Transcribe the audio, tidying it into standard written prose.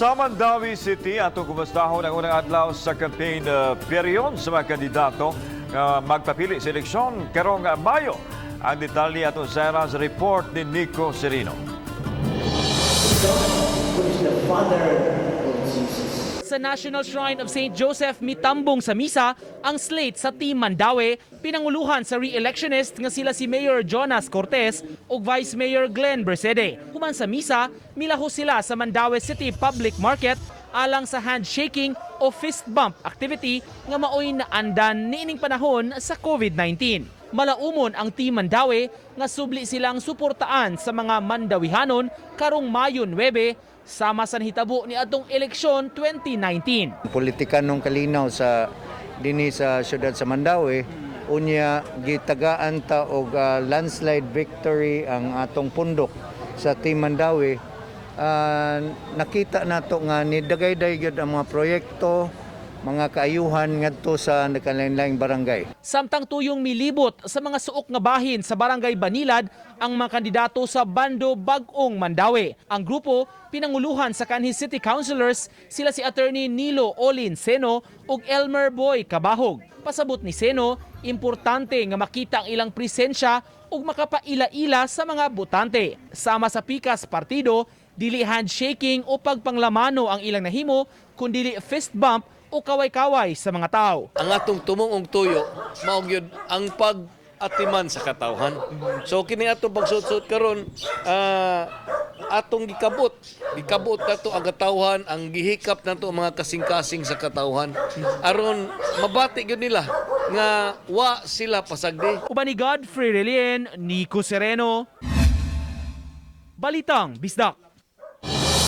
Sa Mandawi City, ato kumustahon ang unang adlaw sa campaign peryon sa mga kandidato nga magpapili sa eleksyon karong Mayo. Ang detalye ato sa report ni Nico Serino. Sa National Shrine of St. Joseph mitambong sa misa ang slate sa Team Mandawi, pinanguluhan sa re-electionist nga sila si Mayor Jonas Cortez ug Vice Mayor Glenn Bersede. Human sa misa, milaho sila sa Mandawi City Public Market alang sa handshaking o fist bump activity nga maoy naandan niining panahon sa COVID-19. Malaumon ang Team Mandawi nga subli silang suportaan sa mga Mandawihanon karong Mayo 9 sama sa hitabo ni atong eleksyon 2019. Politikanong kalinaw sa dinhi sa syudad sa Mandawi, unya gitagaan ta og landslide victory ang atong pundok sa Team Mandawi. Nakita nato nga ni dagay-dagay gyud ang mga proyekto, mga kaayuhan ngadto sa nagkalain-laing barangay. Samtang tuyong milibot sa mga suok nga bahin sa barangay Banilad ang mga kandidato sa Bando Bag-ong Mandawi. Ang grupo pinanguluhan sa kanhi city councilors sila si Attorney Nilo Olin Seno ug Elmer Boy Kabahog. Pasabot ni Seno, importante nga makita ang ilang presensya ug makapaila-ila sa mga botante. Sama sa pikas partido, dili handshaking o pagpanglamano ang ilang nahimo, kundi fist bump o kaway-kaway sa mga tao. Ang atong tumong og tuyo mao gyud ang pag-atiman sa katawhan. So kini atong pagsud-sud karon atong gikabot nato ang katawhan, ang gihikap nato ang mga kasing-kasing sa katawhan aron mabati gyud nila nga wa sila pasagdi. Uban ni Godfrey Relien, Nico Sereno, Balitang Bisdak.